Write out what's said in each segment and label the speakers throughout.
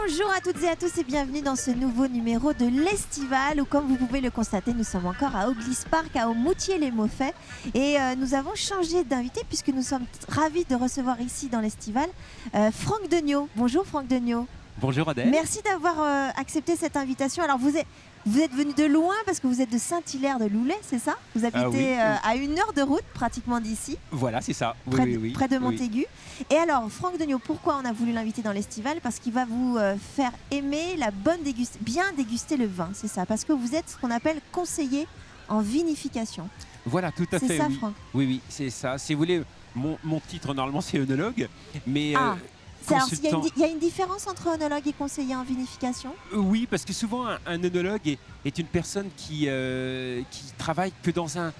Speaker 1: Bonjour à toutes et à tous et bienvenue dans ce nouveau numéro de l'Estival où, comme vous pouvez le constater, nous sommes encore à Auglis Park, à Moutier-les-Mauffais, et nous avons changé d'invité puisque nous sommes ravis de recevoir ici dans l'Estival Franck Degnaud. Bonjour Franck Degnaud.
Speaker 2: Bonjour Adèle.
Speaker 1: Merci d'avoir accepté cette invitation. Alors vous êtes venu de loin parce que vous êtes de Saint-Hilaire-de-Loulay, c'est ça? Vous habitez à 1 heure de route pratiquement d'ici.
Speaker 2: Voilà, c'est ça.
Speaker 1: Près de Montaigu. Et alors, Franck Degnaud, pourquoi on a voulu l'inviter dans l'Estival? Parce qu'il va vous faire aimer bien déguster le vin, c'est ça? Parce que vous êtes ce qu'on appelle conseiller en vinification.
Speaker 2: Voilà, tout à fait.
Speaker 1: C'est ça,
Speaker 2: oui.
Speaker 1: Franck?
Speaker 2: Oui, c'est ça. Si vous voulez, mon titre normalement c'est œnologue, mais
Speaker 1: il y a une différence entre œnologue et conseiller en vinification?
Speaker 2: Oui, parce que souvent un œnologue est une personne qui travaille que dans un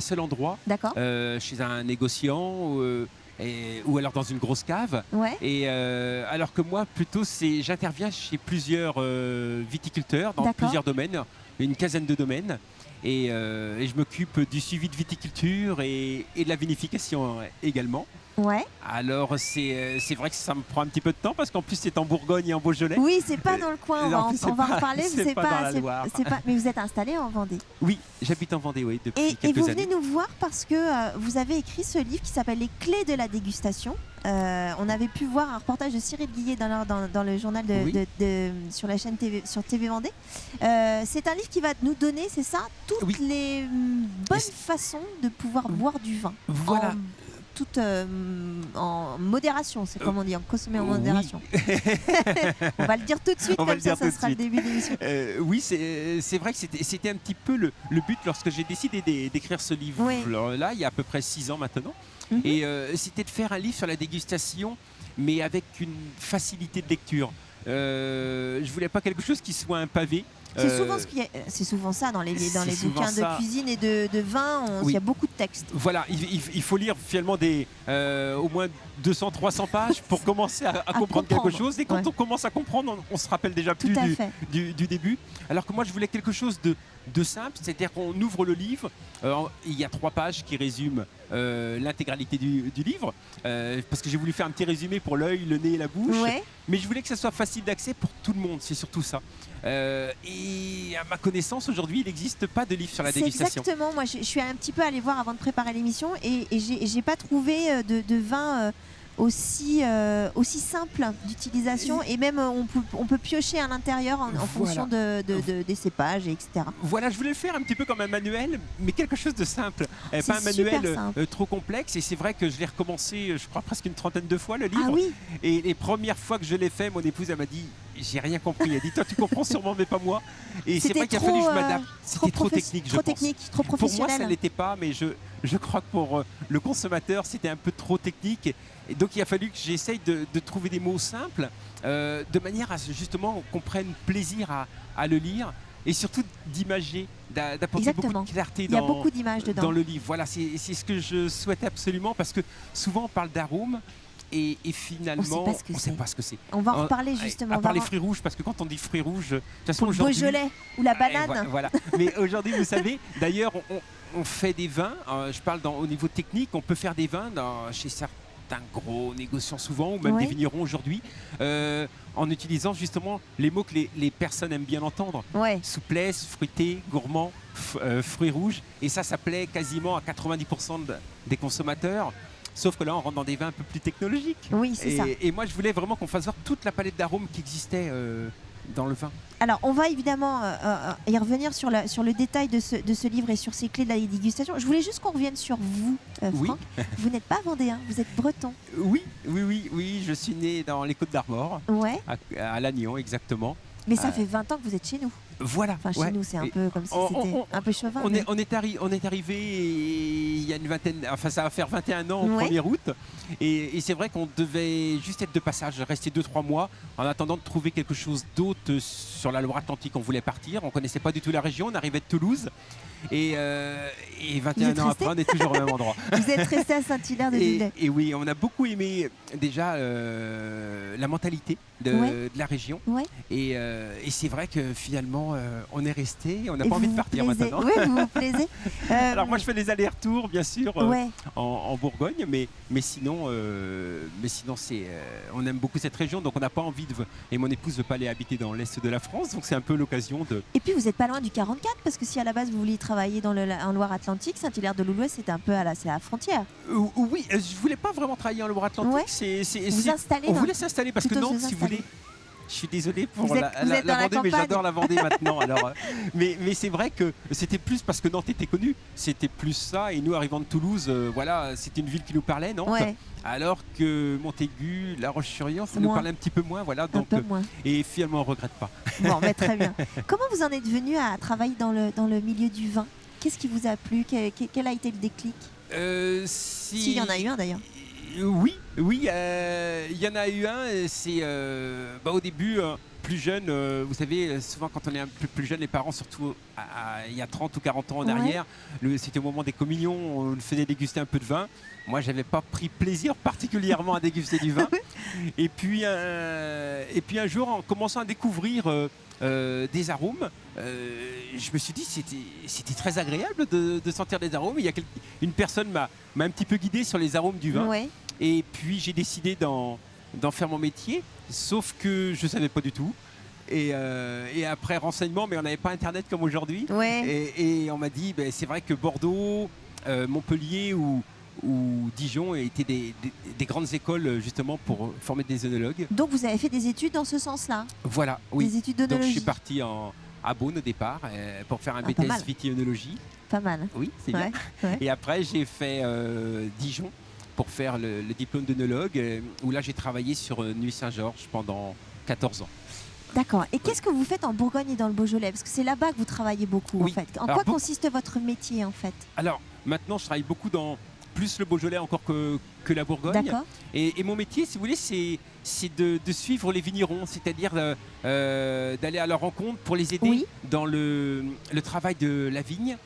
Speaker 2: seul endroit, chez un négociant ou alors dans une grosse cave.
Speaker 1: Ouais.
Speaker 2: Et alors que moi, plutôt, j'interviens chez plusieurs viticulteurs dans plusieurs domaines, une quinzaine de domaines. Et je m'occupe du suivi de viticulture et de la vinification également.
Speaker 1: Ouais.
Speaker 2: Alors c'est vrai que ça me prend un petit peu de temps parce qu'en plus c'est en Bourgogne et en Beaujolais.
Speaker 1: Oui, c'est pas dans le coin, on va en reparler.
Speaker 2: C'est pas dans la Loire.
Speaker 1: Mais vous êtes installé en Vendée.
Speaker 2: Oui, j'habite en Vendée, oui, depuis quelques années.
Speaker 1: Et vous venez nous voir parce que vous avez écrit ce livre qui s'appelle Les clés de la dégustation. On avait pu voir un reportage de Cyril Guillet dans le journal sur la chaîne TV, sur TV Vendée. C'est un livre qui va nous donner, c'est ça, toutes les bonnes façons de pouvoir boire du vin.
Speaker 2: Voilà.
Speaker 1: Tout en modération, c'est comme on dit, en consommer en modération. On va le dire tout de suite, comme ça sera le début de l'émission.
Speaker 2: Oui, c'est vrai que c'était un petit peu le but lorsque j'ai décidé d'écrire ce livre-là, il y a à peu près 6 ans maintenant. Et c'était de faire un livre sur la dégustation, mais avec une facilité de lecture. Je voulais pas quelque chose qui soit un pavé.
Speaker 1: C'est souvent ça dans les bouquins de cuisine et de vin, il y a beaucoup de textes.
Speaker 2: Voilà, il faut lire finalement au moins 200-300 pages pour commencer à comprendre quelque chose. Et quand on commence à comprendre, on se rappelle déjà plus du début. Alors que moi, je voulais quelque chose de simple, c'est-à-dire qu'on ouvre le livre, il y a 3 pages qui résument l'intégralité du livre, parce que j'ai voulu faire un petit résumé pour l'œil, le nez et la bouche, mais je voulais que ça soit facile d'accès pour tout le monde, c'est surtout ça. Et à ma connaissance, aujourd'hui, il n'existe pas de livre sur la dégustation.
Speaker 1: Exactement, moi je suis un petit peu allée voir avant de préparer l'émission et j'ai pas trouvé de vin aussi simple d'utilisation, et même on peut piocher à l'intérieur en fonction des cépages, etc. Voilà,
Speaker 2: je voulais le faire un petit peu comme un manuel, mais quelque chose de simple, pas un manuel trop complexe. Et c'est vrai que je l'ai recommencé, je crois, presque une 30aine de fois le livre.
Speaker 1: Ah oui.
Speaker 2: Et les premières fois que je l'ai fait, mon épouse elle m'a dit: j'ai rien compris. Elle dit: toi tu comprends sûrement mais pas moi. Et c'est vrai qu'il a fallu que je m'adapte. C'était trop technique, je pense.
Speaker 1: Trop professionnel.
Speaker 2: Pour moi ça l'était pas, mais je crois que pour le consommateur c'était un peu trop technique. Et donc il a fallu que j'essaye de trouver des mots simples, de manière à justement qu'on prenne plaisir à le lire, et surtout d'imager, d'apporter beaucoup de clarté dans le livre. Voilà, c'est ce que je souhaitais absolument, parce que souvent on parle d'arômes et finalement on ne sait pas ce que c'est.
Speaker 1: On va en reparler justement.
Speaker 2: À part les fruits rouges, parce que quand on dit fruits rouges, de toute façon aujourd'hui,
Speaker 1: Beaujolais ou la banane.
Speaker 2: Voilà. Mais aujourd'hui, vous savez, d'ailleurs on fait des vins, je parle au niveau technique, on peut faire des vins chez certains gros négociants souvent, ou même des vignerons aujourd'hui, en utilisant justement les mots que les personnes aiment bien entendre. Souplesse, fruité, gourmand, fruits rouges. Et ça plaît quasiment à 90% des consommateurs. Sauf que là, on rentre dans des vins un peu plus technologiques.
Speaker 1: Oui, c'est ça.
Speaker 2: Et moi, je voulais vraiment qu'on fasse voir toute la palette d'arômes qui existait dans le vin.
Speaker 1: Alors, on va évidemment y revenir sur le détail de ce livre et sur ces clés de la dégustation. Je voulais juste qu'on revienne sur vous, Franck. Vous n'êtes pas vendéen, vous êtes breton.
Speaker 2: Oui, je suis né dans les Côtes-d'Armor, à Lannion exactement.
Speaker 1: Mais ça fait 20 ans que vous êtes chez nous.
Speaker 2: Voilà.
Speaker 1: Enfin, chez nous, c'est un peu comme si c'était un peu chauvin.
Speaker 2: On est arrivé il y a une vingtaine, enfin ça va faire 21 ans au 1er août. Et c'est vrai qu'on devait juste être de passage, rester 2-3 mois en attendant de trouver quelque chose d'autre sur la Loire-Atlantique. On voulait partir, on ne connaissait pas du tout la région, on arrivait de Toulouse. Et 21 ans après, on est toujours au même endroit.
Speaker 1: Vous êtes resté à Saint-Hilaire-de-Loulay.
Speaker 2: Et oui, on a beaucoup aimé déjà la mentalité de la région. Et c'est vrai que finalement, finalement, on est resté. On n'a pas envie de partir maintenant.
Speaker 1: Oui, vous vous plaisez.
Speaker 2: Alors moi, je fais des allers-retours, bien sûr, en Bourgogne, mais sinon, on aime beaucoup cette région, donc on n'a pas envie de... Et mon épouse ne veut pas aller habiter dans l'est de la France, donc c'est un peu l'occasion de...
Speaker 1: Et puis vous n'êtes pas loin du 44, parce que si à la base vous vouliez travailler en Loire-Atlantique, Saint-Hilaire-de-Loulouet, c'est un peu c'est à la frontière.
Speaker 2: Oui, je ne voulais pas vraiment travailler en Loire-Atlantique.
Speaker 1: Vous installer.
Speaker 2: On voulait s'installer parce que Nantes, si vous voulez... Je suis désolé pour la Vendée, mais j'adore la Vendée maintenant. Alors, mais c'est vrai que c'était plus parce que Nantes était connue. C'était plus ça. Et nous, arrivant de Toulouse, voilà, c'était une ville qui nous parlait, Nantes. Ouais. Alors que Montaigu, La Roche-sur-Yon, ça nous parlait un petit peu moins. Voilà, donc, et finalement, on ne regrette pas.
Speaker 1: Bon, mais très bien. Comment vous en êtes venu à travailler dans le milieu du vin? Qu'est-ce qui vous a plu? Quel a été le déclic? S'il y en a eu un d'ailleurs.
Speaker 2: Oui, il y en a eu un. C'est au début, plus jeune, vous savez, souvent quand on est un peu plus jeune, les parents, surtout il y a 30 ou 40 ans en arrière, c'était au moment des communions, on nous faisait déguster un peu de vin. Moi, je n'avais pas pris plaisir particulièrement à déguster du vin. Et puis un jour, en commençant à découvrir des arômes, je me suis dit c'était très agréable de sentir des arômes. Il y a une personne m'a un petit peu guidé sur les arômes du vin. Ouais. Et puis j'ai décidé d'en faire mon métier, sauf que je ne savais pas du tout. Et après renseignement, mais on n'avait pas internet comme aujourd'hui. Ouais. Et on m'a dit, c'est vrai que Bordeaux, Montpellier ou Dijon étaient des grandes écoles justement pour former des œnologues.
Speaker 1: Donc vous avez fait des études dans ce sens-là?
Speaker 2: Voilà, oui.
Speaker 1: Des études d'œnologie.
Speaker 2: Donc je suis parti à Beaune au départ pour faire un BTS Vitiœnologie.
Speaker 1: Pas mal.
Speaker 2: Oui, c'est bien. Ouais. Et après j'ai fait Dijon pour faire le diplôme d'œnologue, où là j'ai travaillé sur Nuits Saint-Georges pendant 14 ans.
Speaker 1: D'accord. Et qu'est-ce que vous faites en Bourgogne et dans le Beaujolais? Parce que c'est là-bas que vous travaillez beaucoup en fait. En quoi consiste votre métier en fait? Alors
Speaker 2: maintenant je travaille beaucoup dans plus le Beaujolais encore que la Bourgogne. D'accord. Et mon métier, si vous voulez, c'est de suivre les vignerons, c'est-à-dire d'aller à leur rencontre pour les aider dans le travail de la vigne.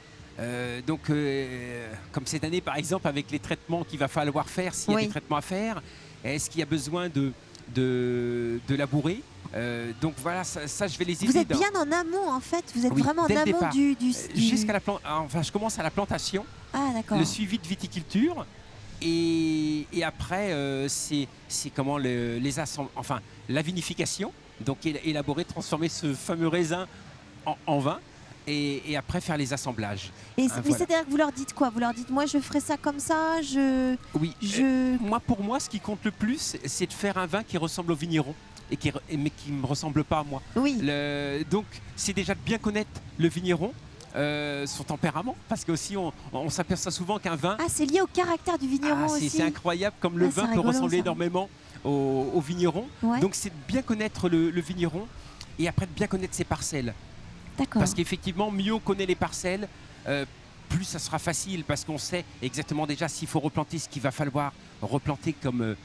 Speaker 2: Comme cette année par exemple avec les traitements qu'il va falloir faire, s'il y a des traitements à faire, est-ce qu'il y a besoin de labourer, donc voilà, ça je vais les aider.
Speaker 1: Vous êtes bien en amont en fait, vous êtes vraiment en amont du...
Speaker 2: Jusqu'à je commence à la plantation, le suivi de viticulture et après c'est comment la vinification, donc élaborer, transformer ce fameux raisin en vin. Et après faire les assemblages.
Speaker 1: Mais c'est-à-dire que vous leur dites quoi? Vous leur dites, moi je ferai ça comme ça,
Speaker 2: pour moi, ce qui compte le plus, c'est de faire un vin qui ressemble au vigneron mais qui ne me ressemble pas à moi. Oui. Donc c'est déjà de bien connaître le vigneron, son tempérament, parce qu'aussi on s'aperçoit souvent qu'un vin...
Speaker 1: Ah, c'est lié au caractère du vigneron aussi.
Speaker 2: C'est incroyable comme le vin peut ressembler énormément au vigneron. Ouais. Donc c'est de bien connaître le vigneron et après de bien connaître ses parcelles. Parce qu'effectivement, mieux on connaît les parcelles, plus ça sera facile, parce qu'on sait exactement déjà s'il faut replanter ce qu'il va falloir replanter comme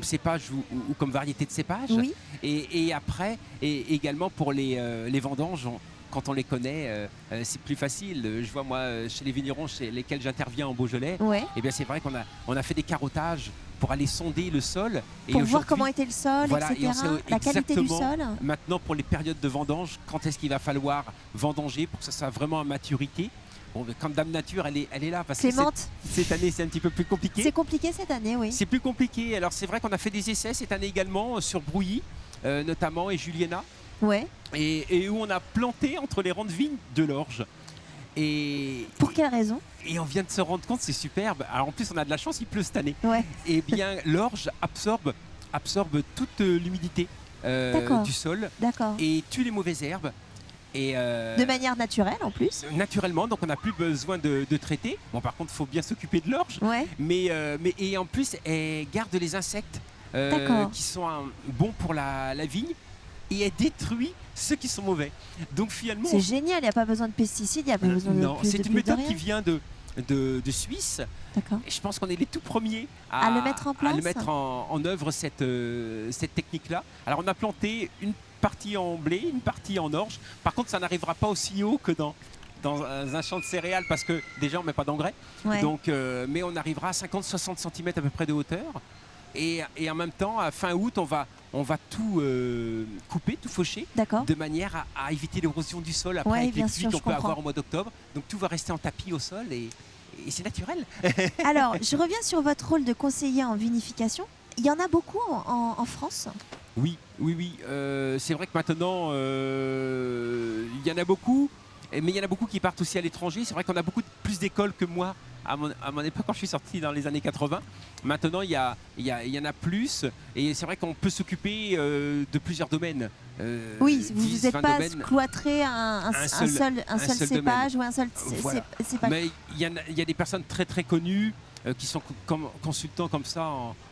Speaker 2: cépage ou comme variété de cépage. Oui. Et après, également pour les vendanges, quand on les connaît, c'est plus facile. Je vois moi, chez les vignerons chez lesquels j'interviens en Beaujolais, et bien c'est vrai qu'on a fait des carottages pour aller sonder le sol.
Speaker 1: Pour voir comment était le sol, etc. La qualité du sol.
Speaker 2: Maintenant, pour les périodes de vendange, quand est-ce qu'il va falloir vendanger pour que ça soit vraiment à maturité. Bon, quand Dame Nature, elle est là. Parce
Speaker 1: Clémente.
Speaker 2: que cette année, c'est un petit peu plus compliqué.
Speaker 1: C'est compliqué cette année, oui.
Speaker 2: C'est plus compliqué. Alors, c'est vrai qu'on a fait des essais cette année également sur Brouilly, notamment, et Juliena. Ouais. Et où on a planté entre les rangs de vignes de l'orge.
Speaker 1: Pour quelle raison?
Speaker 2: Et on vient de se rendre compte, c'est superbe. Alors en plus, on a de la chance, il pleut cette année. Ouais. Et bien, l'orge absorbe toute l'humidité du sol et tue les mauvaises herbes.
Speaker 1: De manière naturelle en plus.
Speaker 2: Naturellement, donc on n'a plus besoin de traiter. Bon, par contre, il faut bien s'occuper de l'orge. Ouais. Et en plus, elle garde les insectes qui sont bons pour la vigne. Et elle détruit ceux qui sont mauvais. Donc finalement...
Speaker 1: C'est génial, il n'y a pas besoin de pesticides, il n'y a pas besoin de...
Speaker 2: Non, c'est une méthode qui vient de Suisse. D'accord. Et je pense qu'on est les tout premiers
Speaker 1: à le mettre en place,
Speaker 2: à le mettre en œuvre, cette technique-là. Alors on a planté une partie en blé, une partie en orge. Par contre, ça n'arrivera pas aussi haut que dans un champ de céréales parce que déjà on ne met pas d'engrais. Ouais. Donc, mais on arrivera à 50-60 cm à peu près de hauteur. et en même temps, à fin août, on va tout couper, tout faucher, de manière à éviter l'érosion du sol après avec les pluies qu'on peut avoir au mois d'octobre. Donc tout va rester en tapis au sol et c'est naturel.
Speaker 1: Alors, je reviens sur votre rôle de conseiller en vinification. Il y en a beaucoup en France?
Speaker 2: Oui. C'est vrai que maintenant, il y en a beaucoup, mais il y en a beaucoup qui partent aussi à l'étranger. C'est vrai qu'on a beaucoup plus d'écoles que moi à mon époque, quand je suis sorti dans les années 80. Maintenant, il y en a plus, et c'est vrai qu'on peut s'occuper de plusieurs domaines.
Speaker 1: Oui, vous n'êtes pas cloîtré à un seul cépage ou un seul
Speaker 2: voilà.
Speaker 1: cépage.
Speaker 2: Mais il y a des personnes très très connues qui sont consultants comme ça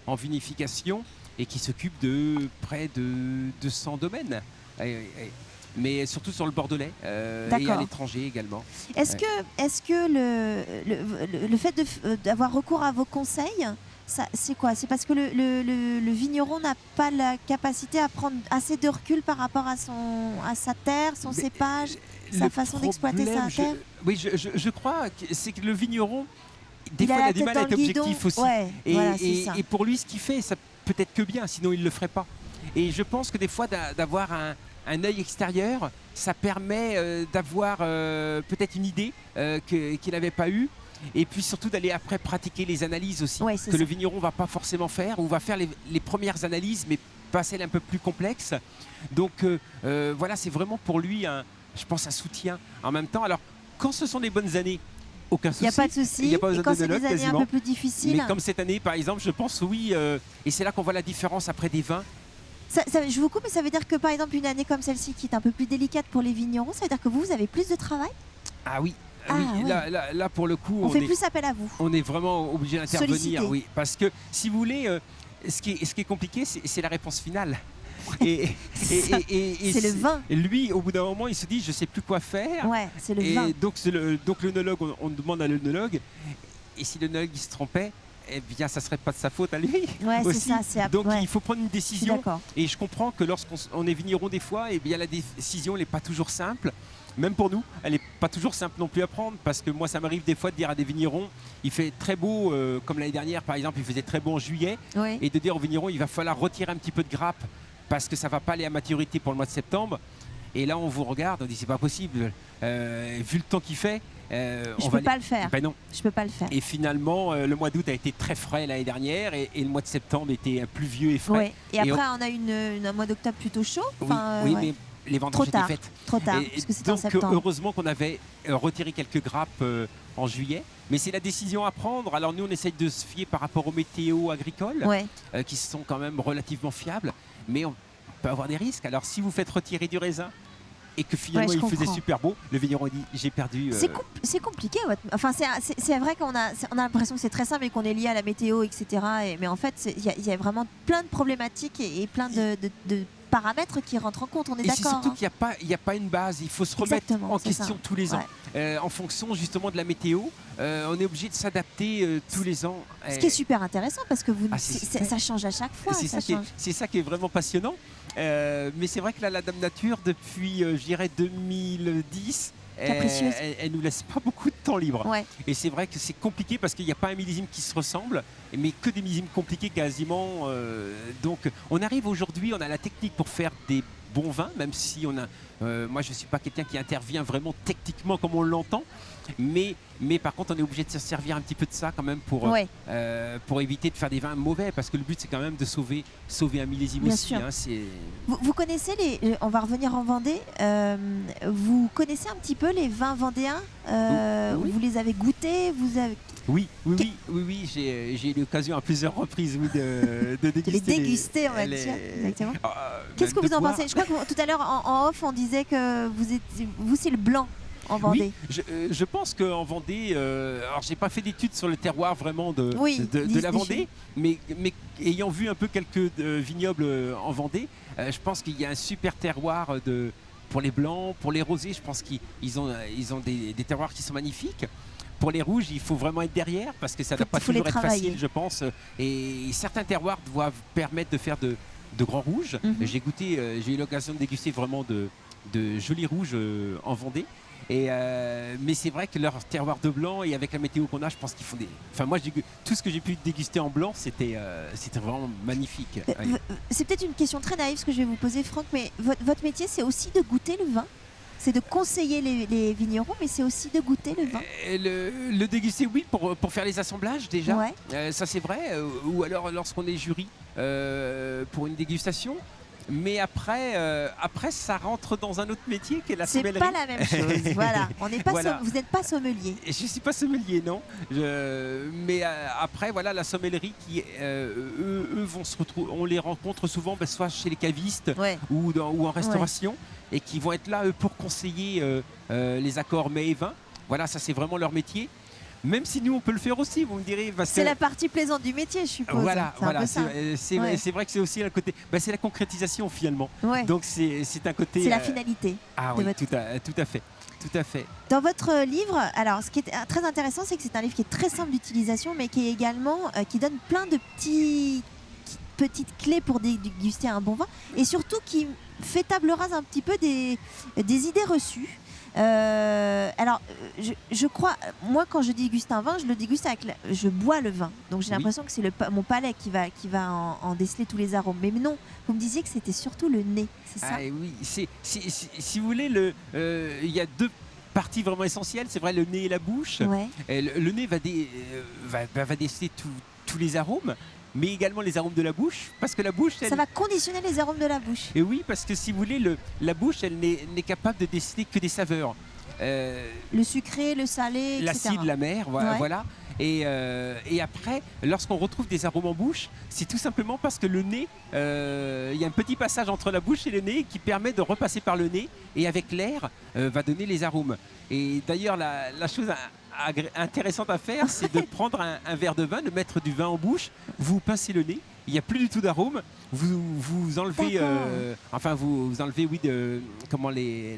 Speaker 2: en vinification et qui s'occupent de près de 200 domaines. Mais surtout sur le Bordelais et à l'étranger également.
Speaker 1: Est-ce que le fait d'avoir recours à vos conseils, c'est quoi? C'est parce que le vigneron n'a pas la capacité à prendre assez de recul par rapport à sa terre, son cépage, sa façon d'exploiter sa terre?
Speaker 2: Oui, je crois que c'est que le vigneron, des fois, il a du mal à être objectif aussi.
Speaker 1: Ouais,
Speaker 2: et pour lui, ce qu'il fait, ça peut être que bien, sinon il ne le ferait pas. Et je pense que des fois, d'avoir un œil extérieur, ça permet d'avoir peut-être une idée qu'il n'avait pas eue. Et puis surtout d'aller après pratiquer les analyses aussi, que le vigneron ne va pas forcément faire, ou va faire les premières analyses, mais pas celles un peu plus complexes. Donc voilà, c'est vraiment pour lui, je pense, un soutien en même temps. Alors, quand ce sont des bonnes années, aucun souci.
Speaker 1: Il n'y a pas de souci.
Speaker 2: Il n'y a pas besoin
Speaker 1: et quand c'est
Speaker 2: d'œnologue,
Speaker 1: des années
Speaker 2: quasiment.
Speaker 1: un peu plus difficiles.
Speaker 2: Mais comme cette année, par exemple, je pense oui. Et c'est là qu'on voit la différence après des vins.
Speaker 1: Je vous coupe, mais ça veut dire que par exemple une année comme celle-ci qui est un peu plus délicate pour les vignerons, ça veut dire que vous avez plus de travail?
Speaker 2: Ah oui.
Speaker 1: Oui.
Speaker 2: Là, pour le coup,
Speaker 1: on fait plus appel à vous.
Speaker 2: On est vraiment obligé d'intervenir, oui, parce que si vous voulez, ce qui est compliqué, c'est la réponse finale. Et
Speaker 1: c'est le vin.
Speaker 2: Lui, au bout d'un moment, il se dit, je sais plus quoi faire.
Speaker 1: Ouais, c'est le vin.
Speaker 2: Donc l'œnologue, on demande à l'œnologue, et si l'œnologue il se trompait, eh bien, ça serait pas de sa faute à lui.
Speaker 1: Ouais,
Speaker 2: aussi.
Speaker 1: C'est ça.
Speaker 2: Donc il faut prendre une décision.
Speaker 1: Je
Speaker 2: et je comprends que lorsqu'on est vigneron des fois, eh bien la décision n'est pas toujours simple. Même pour nous, elle n'est pas toujours simple non plus à prendre, parce que moi, ça m'arrive des fois de dire à des vignerons, il fait très beau, comme l'année dernière par exemple, il faisait très beau en juillet, et de dire aux vignerons, il va falloir retirer un petit peu de grappe parce que ça ne va pas aller à maturité pour le mois de septembre. Et là, on vous regarde, on dit, c'est pas possible, vu le temps qu'il fait.
Speaker 1: Je peux pas le faire.
Speaker 2: Ben non.
Speaker 1: Je peux pas le faire.
Speaker 2: Et finalement, le mois d'août a été très frais l'année dernière, et le mois de septembre était pluvieux et frais.
Speaker 1: Ouais. Et après, on a un mois d'octobre plutôt chaud.
Speaker 2: Oui, mais les vendanges étaient faites.
Speaker 1: Trop tard, parce que c'était en septembre.
Speaker 2: Heureusement qu'on avait retiré quelques grappes en juillet. Mais c'est la décision à prendre. Alors nous, on essaye de se fier par rapport aux météos agricoles, qui sont quand même relativement fiables. Mais on peut avoir des risques. Alors si vous faites retirer du raisin et que finalement il faisait super beau, le vigneron dit, j'ai perdu...
Speaker 1: C'est compliqué. Enfin, c'est vrai qu'on a l'impression que c'est très simple et qu'on est lié à la météo, etc. Mais en fait, il y a vraiment plein de problématiques et plein de paramètres qui rentrent en compte, on est d'accord.
Speaker 2: Et c'est surtout qu'il n'y a pas une base, il faut se remettre en question tous les ans. En fonction justement de la météo, on est obligé de s'adapter tous les ans.
Speaker 1: Ce qui est super intéressant parce que ça change à chaque fois.
Speaker 2: C'est ça qui est vraiment passionnant. Mais c'est vrai que là, la Dame Nature, depuis je dirais 2010, elle nous laisse pas beaucoup de temps libre. Et c'est vrai que c'est compliqué parce qu'il n'y a pas un millésime qui se ressemble, mais que des millésimes compliqués quasiment. Donc on arrive aujourd'hui, on a la technique pour faire des bons vins, même si on a... moi je ne suis pas quelqu'un qui intervient vraiment techniquement comme on l'entend, mais par contre on est obligé de se servir un petit peu de ça quand même pour éviter de faire des vins mauvais, parce que le but c'est quand même de sauver un millésime. Bien aussi.
Speaker 1: Vous connaissez on va revenir en Vendée, vous connaissez un petit peu les vins vendéens, vous les avez goûtés,
Speaker 2: Oui, j'ai eu l'occasion à plusieurs reprises de déguster.
Speaker 1: Les déguster, on va dire. Exactement. Qu'est-ce que vous en pensez? Je crois que tout à l'heure en off, on disait que vous c'est le blanc en Vendée.
Speaker 2: Oui, je pense qu'en Vendée, alors j'ai pas fait d'études sur le terroir vraiment de la Vendée, mais ayant vu un peu quelques vignobles en Vendée, je pense qu'il y a un super terroir pour les blancs, pour les rosés. Je pense qu'ils ont des terroirs qui sont magnifiques. Pour les rouges, il faut vraiment être derrière parce que ça ne doit pas toujours être facile, je pense. Et certains terroirs doivent permettre de faire de grands rouges. J'ai eu l'occasion de déguster vraiment de jolis rouges en Vendée. Mais c'est vrai que leur terroir de blanc et avec la météo qu'on a, je pense qu'ils font des. Enfin, moi, tout ce que j'ai pu déguster en blanc, c'était vraiment magnifique.
Speaker 1: C'est peut-être une question très naïve ce que je vais vous poser, Franck, mais votre métier, c'est aussi de goûter le vin? C'est de conseiller les vignerons, mais c'est aussi de goûter le vin.
Speaker 2: Le déguster, oui, pour faire les assemblages déjà.
Speaker 1: Ouais.
Speaker 2: Ça, c'est vrai. Ou alors lorsqu'on est jury pour une dégustation. Mais après, ça rentre dans un autre métier qui est la sommellerie.
Speaker 1: C'est pas la même chose. Voilà. Vous n'êtes pas sommelier.
Speaker 2: Je suis pas sommelier, non. Mais après, voilà, la sommellerie qui, eux vont se retrouver. On les rencontre souvent, soit chez les cavistes ou en restauration, et qui vont être là eux pour conseiller les accords mets et vins. Voilà, ça c'est vraiment leur métier. Même si nous on peut le faire aussi, vous me direz.
Speaker 1: C'est la partie plaisante du métier, je suppose.
Speaker 2: Voilà, c'est vrai que c'est aussi un côté. C'est la concrétisation finalement.
Speaker 1: Ouais.
Speaker 2: Donc c'est un côté.
Speaker 1: C'est la finalité.
Speaker 2: Ah oui, tout à fait. Tout à fait.
Speaker 1: Dans votre livre, alors ce qui est très intéressant, c'est que c'est un livre qui est très simple d'utilisation, mais qui est également qui donne plein de petites clés pour déguster un bon vin, et surtout qui fait table rase un petit peu des idées reçues. Alors, je crois, moi quand je déguste un vin, je le déguste je bois le vin, donc j'ai l'impression que c'est mon palais qui va en déceler tous les arômes. Mais non, vous me disiez que c'était surtout le nez, c'est ça?
Speaker 2: Oui, si vous voulez, il y a deux parties vraiment essentielles, c'est vrai, le nez et la bouche.
Speaker 1: Ouais.
Speaker 2: Le nez va déceler tous les arômes, mais également les arômes de la bouche, parce que la bouche...
Speaker 1: Ça va conditionner les arômes de la bouche.
Speaker 2: Et oui, parce que si vous voulez, la bouche, elle n'est capable de déceler que des saveurs.
Speaker 1: Le sucré, le salé, etc.
Speaker 2: L'acide, l'amer, voilà. Et après, lorsqu'on retrouve des arômes en bouche, c'est tout simplement parce que le nez, il y a un petit passage entre la bouche et le nez qui permet de repasser par le nez, et avec l'air, va donner les arômes. Et d'ailleurs, la chose intéressante à faire, c'est de prendre un verre de vin, de mettre du vin en bouche, vous pincez le nez, il n'y a plus du tout d'arôme, vous enlevez, vous enlevez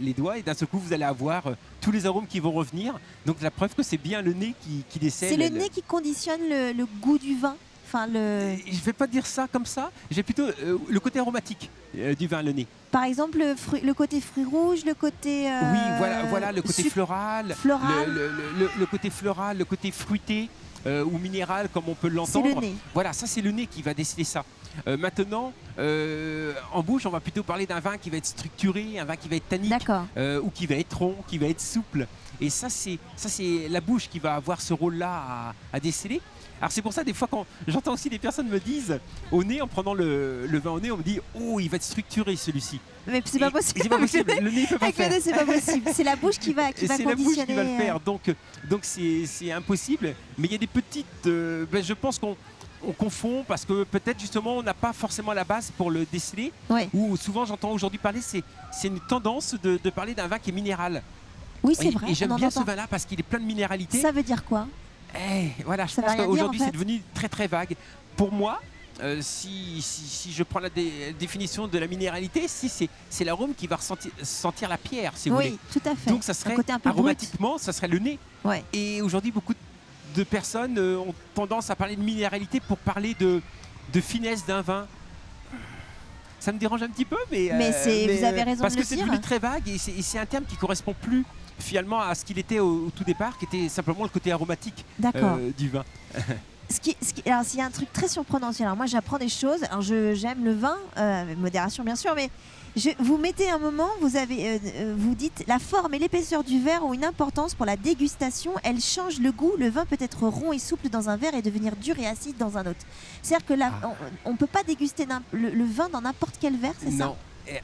Speaker 2: les doigts, et d'un seul coup vous allez avoir tous les arômes qui vont revenir. Donc la preuve que c'est bien le nez qui décèle.
Speaker 1: C'est le nez qui conditionne le goût du vin. Je
Speaker 2: ne vais pas dire ça comme ça, j'ai plutôt le côté aromatique du vin, le nez.
Speaker 1: Par exemple, le côté fruits rouges, le côté...
Speaker 2: Oui, voilà, le côté floral. Le côté floral, le côté fruité ou minéral, comme on peut l'entendre.
Speaker 1: C'est le nez.
Speaker 2: Voilà, ça c'est le nez qui va déceler ça. Maintenant, en bouche, on va plutôt parler d'un vin qui va être structuré, un vin qui va être tannique, ou qui va être rond, qui va être souple. Et ça, c'est la bouche qui va avoir ce rôle-là à déceler. Alors c'est pour ça, des fois, quand j'entends aussi des personnes me disent, au nez, en prenant le vin au nez, on me dit, oh, il va être structuré celui-ci.
Speaker 1: Mais c'est pas possible.
Speaker 2: C'est pas possible. Le nez peut pas faire.
Speaker 1: Avec le nez, c'est pas possible. C'est la bouche qui va conditionner.
Speaker 2: C'est la bouche qui va le faire. Donc c'est impossible. Mais il y a des petites. Je pense qu'on confond parce que peut-être justement on n'a pas forcément la base pour le déceler.
Speaker 1: Ouais.
Speaker 2: Ou souvent j'entends aujourd'hui parler, c'est une tendance de parler d'un vin qui est minéral.
Speaker 1: Oui, c'est vrai.
Speaker 2: Et j'aime bien ce vin-là parce qu'il est plein de minéralité.
Speaker 1: Ça veut dire quoi?
Speaker 2: Voilà, je pense qu'aujourd'hui c'est devenu très très vague. Pour moi, si je prends la définition de la minéralité, c'est l'arôme qui va sentir la pierre, si vous voulez.
Speaker 1: Oui, tout à fait.
Speaker 2: Donc ça serait aromatiquement, ça serait le nez.
Speaker 1: Ouais.
Speaker 2: Et aujourd'hui, beaucoup de personnes ont tendance à parler de minéralité pour parler de finesse d'un vin. Ça me dérange un petit peu, mais
Speaker 1: vous avez raison
Speaker 2: parce
Speaker 1: de le
Speaker 2: que c'est
Speaker 1: dire.
Speaker 2: devenu très vague et c'est un terme qui correspond plus finalement à ce qu'il était au tout départ, qui était simplement le côté aromatique du vin.
Speaker 1: Alors, s'il y a un truc très surprenant, alors moi j'apprends des choses. Alors j'aime le vin, modération bien sûr, mais vous mettez un moment, vous dites la forme et l'épaisseur du verre ont une importance pour la dégustation. Elles changent le goût. Le vin peut être rond et souple dans un verre et devenir dur et acide dans un autre. C'est-à-dire que là, on peut pas déguster le vin dans n'importe quel verre, c'est ça?
Speaker 2: Non.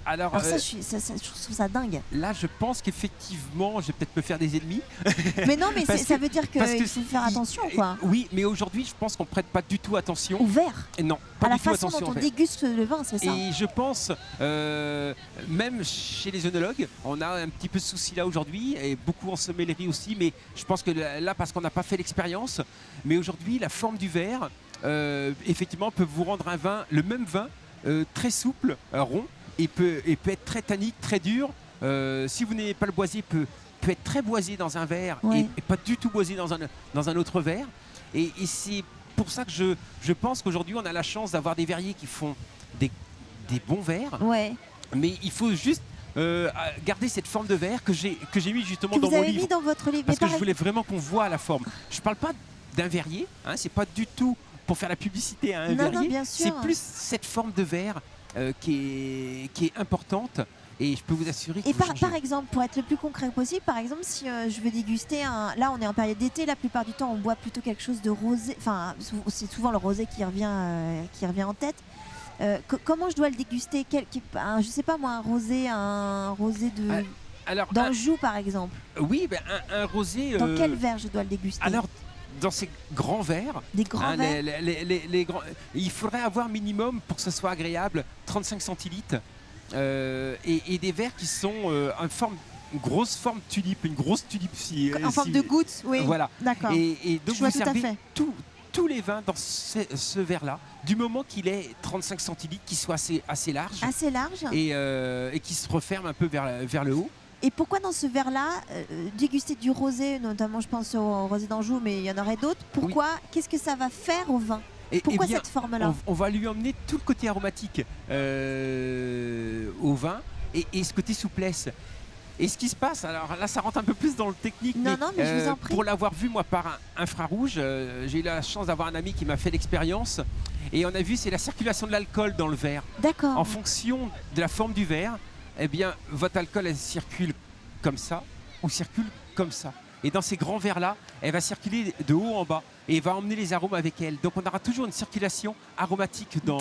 Speaker 2: Alors
Speaker 1: ça, je trouve ça dingue.
Speaker 2: Là, je pense qu'effectivement, je vais peut-être me faire des ennemis.
Speaker 1: Mais non, mais ça veut dire qu'il faut faire attention, quoi.
Speaker 2: Oui, mais aujourd'hui, je pense qu'on prête pas du tout attention.
Speaker 1: Au verre.
Speaker 2: Non, pas du tout attention.
Speaker 1: À la façon dont on déguste le vin, c'est ça.
Speaker 2: Et je pense, même chez les œnologues, on a un petit peu ce souci-là aujourd'hui, et beaucoup en sommellerie aussi, mais je pense que là, parce qu'on n'a pas fait l'expérience, mais aujourd'hui, la forme du verre, effectivement, peut vous rendre le même vin, très souple, rond, et peut être très tannique, très dur. Si vous n'avez pas le boisier, peut être très boisé dans un verre et pas du tout boisé dans un autre verre. Et c'est pour ça que je pense qu'aujourd'hui, on a la chance d'avoir des verriers qui font des bons verres.
Speaker 1: Ouais.
Speaker 2: Mais il faut juste garder cette forme de verre que j'ai mis justement dans
Speaker 1: mon livre.
Speaker 2: Mis
Speaker 1: dans votre livre.
Speaker 2: Parce que je voulais vraiment qu'on voit la forme. Je ne parle pas d'un verrier, hein, c'est pas du tout pour faire la publicité à un verrier. C'est plus cette forme de verre qui est importante. Et je peux vous assurer que
Speaker 1: par exemple, pour être le plus concret possible, par exemple, si je veux déguster là on est en période d'été, la plupart du temps on boit plutôt quelque chose de rosé, enfin c'est souvent le rosé qui revient en tête. Comment je dois le déguster? Je sais pas moi, un rosé de d'Anjou par exemple.
Speaker 2: Oui, un rosé.
Speaker 1: Dans quel verre je dois le déguster?
Speaker 2: Alors, dans ces grands verres,
Speaker 1: des grands verres.
Speaker 2: Les grands, il faudrait avoir minimum, pour que ce soit agréable, 35 centilitres. Et des verres qui sont une grosse forme tulipe, une grosse tulipe
Speaker 1: en forme de goutte, oui.
Speaker 2: Voilà.
Speaker 1: D'accord.
Speaker 2: Et donc vous servez tous les vins dans ce verre-là, du moment qu'il est 35 centilitres, qu'il soit assez large.
Speaker 1: Assez large.
Speaker 2: Et qui se referme un peu vers le haut.
Speaker 1: Et pourquoi dans ce verre-là, déguster du rosé, notamment je pense au rosé d'Anjou, mais il y en aurait d'autres, pourquoi? Qu'est-ce que ça va faire au vin? Pourquoi cette forme-là?
Speaker 2: On va lui emmener tout le côté aromatique au vin et ce côté souplesse. Et ce qui se passe, alors là ça rentre un peu plus dans le technique,
Speaker 1: mais je vous en prie.
Speaker 2: Pour l'avoir vu moi par infrarouge, j'ai eu la chance d'avoir un ami qui m'a fait l'expérience et on a vu c'est la circulation de l'alcool dans le verre.
Speaker 1: D'accord.
Speaker 2: En fonction de la forme du verre, eh bien votre alcool elle circule comme ça ou circule comme ça. Et dans ces grands verres-là, elle va circuler de haut en bas et va emmener les arômes avec elle. Donc on aura toujours une circulation aromatique dans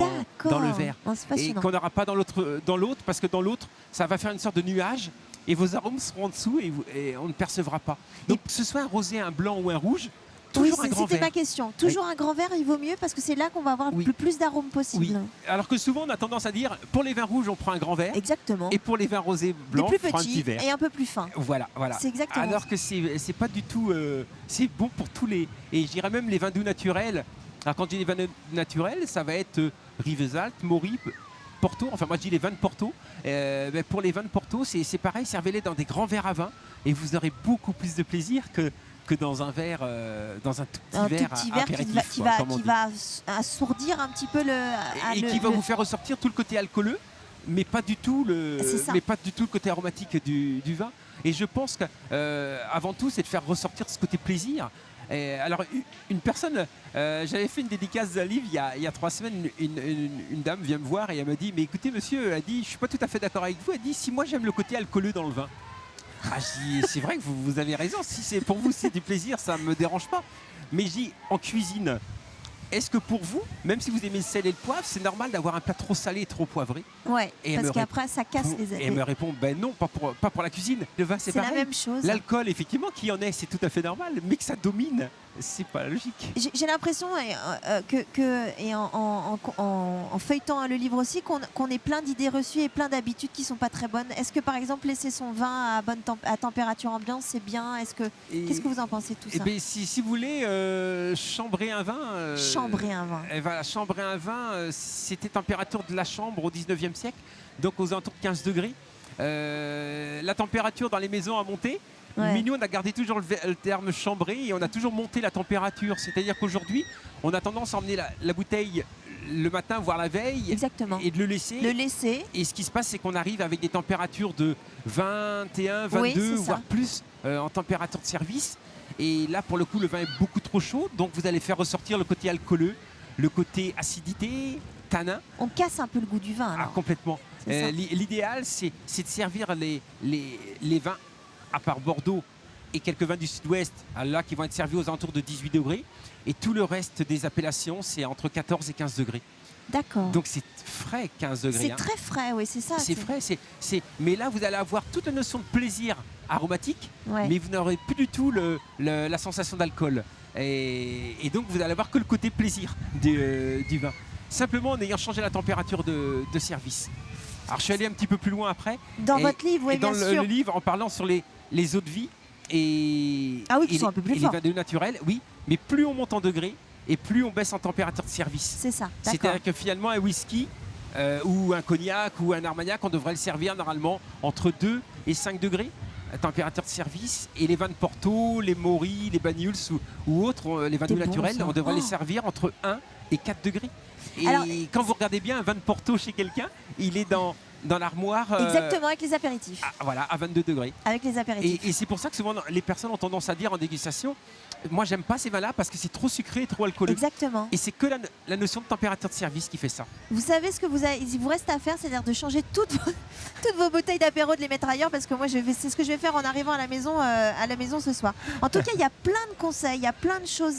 Speaker 2: le verre. Et qu'on n'aura pas dans l'autre, parce que dans l'autre, ça va faire une sorte de nuage et vos arômes seront en dessous et on ne percevra pas. Donc que ce soit un rosé, un blanc ou un rouge, toujours un grand verre.
Speaker 1: C'était ma question. Toujours un grand verre, il vaut mieux parce que c'est là qu'on va avoir le plus d'arômes possible.
Speaker 2: Oui. Alors que souvent, on a tendance à dire, pour les vins rouges, on prend un grand verre.
Speaker 1: Exactement.
Speaker 2: Et pour les vins rosés blancs, on prend un petit verre.
Speaker 1: Et un peu plus fin.
Speaker 2: Voilà.
Speaker 1: C'est exactement.
Speaker 2: Alors que c'est pas du tout... c'est bon pour tous les... Et je dirais même les vins doux naturels. Alors quand je dis les vins naturels, ça va être Rivesaltes, Maury, Porto. Enfin, moi, je dis les vins de Porto. Pour les vins de Porto, c'est pareil. Servez-les dans des grands verres à vin. Et vous aurez beaucoup plus de plaisir que dans un verre, dans un tout petit verre apéritif,
Speaker 1: qui va assourdir un petit peu
Speaker 2: qui va vous faire ressortir tout le côté alcooleux, mais pas du tout le côté aromatique du vin. Et je pense qu'avant tout, c'est de faire ressortir ce côté plaisir. Alors, une personne, j'avais fait une dédicace d'un livre il y a 3 semaines, une dame vient me voir et elle me dit, mais écoutez monsieur, elle dit, je suis pas tout à fait d'accord avec vous, elle dit, si moi j'aime le côté alcooleux dans le vin. C'est vrai que vous avez raison, si pour vous c'est du plaisir, ça ne me dérange pas. Mais je dis, en cuisine, est-ce que pour vous, même si vous aimez le sel et le poivre, c'est normal d'avoir un plat trop salé et trop poivré?
Speaker 1: Ouais, parce qu'après ça casse les...
Speaker 2: Et elle me répond, ben non, pas pour la cuisine. Le vin, c'est pareil.
Speaker 1: C'est la même chose.
Speaker 2: L'alcool, effectivement, qui en est, c'est tout à fait normal, mais que ça domine, c'est pas logique.
Speaker 1: J'ai l'impression, en feuilletant le livre aussi, qu'on ait plein d'idées reçues et plein d'habitudes qui sont pas très bonnes. Est-ce que par exemple laisser son vin à température ambiante, c'est bien? Qu'est-ce que vous en pensez de tout ça?
Speaker 2: Si vous voulez chambrer un vin...
Speaker 1: chambrer un vin.
Speaker 2: Chambrer un vin, c'était température de la chambre au 19e siècle, donc aux alentours de 15 degrés. La température dans les maisons a monté. Ouais. Mais nous, on a gardé toujours le terme chambré et on a toujours monté la température. C'est-à-dire qu'aujourd'hui, on a tendance à emmener la bouteille le matin, voire la veille.
Speaker 1: Exactement.
Speaker 2: Et de le laisser. Et ce qui se passe, c'est qu'on arrive avec des températures de 21, 22, voire plus en température de service. Et là, pour le coup, le vin est beaucoup trop chaud. Donc, vous allez faire ressortir le côté alcooleux, le côté acidité, tanin.
Speaker 1: On casse un peu le goût du vin. Alors.
Speaker 2: Complètement. L'idéal, c'est de servir les vins, à part Bordeaux et quelques vins du sud-ouest, là qui vont être servis aux alentours de 18 degrés. Et tout le reste des appellations, c'est entre 14 et 15 degrés.
Speaker 1: D'accord.
Speaker 2: Donc c'est frais, 15 degrés.
Speaker 1: C'est très frais, oui, c'est ça.
Speaker 2: C'est frais. Mais là, vous allez avoir toute la notion de plaisir aromatique, mais vous n'aurez plus du tout la sensation d'alcool. Et donc, vous allez avoir que le côté plaisir du vin. Simplement en ayant changé la température de service. Alors, je suis allé un petit peu plus loin après.
Speaker 1: Dans votre livre, oui, bien sûr.
Speaker 2: Dans le livre, en parlant sur les eaux de vie et
Speaker 1: qui sont un peu plus forts.
Speaker 2: Les vins naturels, oui. Mais plus on monte en degrés et plus on baisse en température de service.
Speaker 1: C'est ça, d'accord.
Speaker 2: C'est-à-dire que finalement, un whisky ou un cognac ou un armagnac, on devrait le servir normalement entre 2 et 5 degrés à température de service. Et les vins de Porto, les Maury, les Banyuls ou autres, les vins naturels, on devrait les servir entre 1 et 4 degrés. Et alors, quand vous regardez bien un vin de Porto chez quelqu'un, il est dans dans l'armoire.
Speaker 1: Exactement, avec les apéritifs.
Speaker 2: Voilà, à 22 degrés.
Speaker 1: Avec les apéritifs.
Speaker 2: Et c'est pour ça que souvent les personnes ont tendance à dire en dégustation, moi j'aime pas ces vins-là parce que c'est trop sucré et trop alcooleux.
Speaker 1: Exactement.
Speaker 2: Et c'est que la notion de température de service qui fait ça.
Speaker 1: Vous savez ce que il vous reste à faire, c'est-à-dire de changer toutes vos bouteilles d'apéro, de les mettre ailleurs, parce que moi c'est ce que je vais faire en arrivant à la maison ce soir. En tout cas, il y a plein de conseils, il y a plein de choses.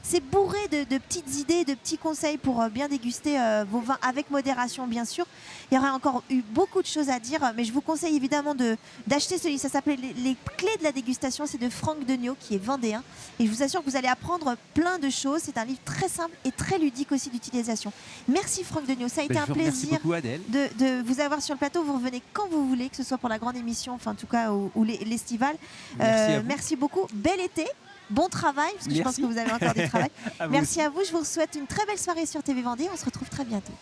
Speaker 1: C'est bourré de petites idées, de petits conseils pour bien déguster vos vins avec modération, bien sûr. Il y aurait encore eu beaucoup de choses à dire, mais je vous conseille évidemment d'acheter ce livre. Ça s'appelle les clés de la dégustation. C'est de Franck Degnaud, qui est vendéen. Et je vous assure que vous allez apprendre plein de choses. C'est un livre très simple et très ludique aussi d'utilisation. Merci Franck Degnaud. Ça a été un plaisir de vous avoir sur le plateau. Vous revenez quand vous voulez, que ce soit pour la grande émission, enfin en tout cas ou l'estival. Merci beaucoup. Bel été. Bon travail, parce que je pense que vous avez encore du travail. Merci à vous. Je vous souhaite une très belle soirée sur TV Vendée. On se retrouve très bientôt.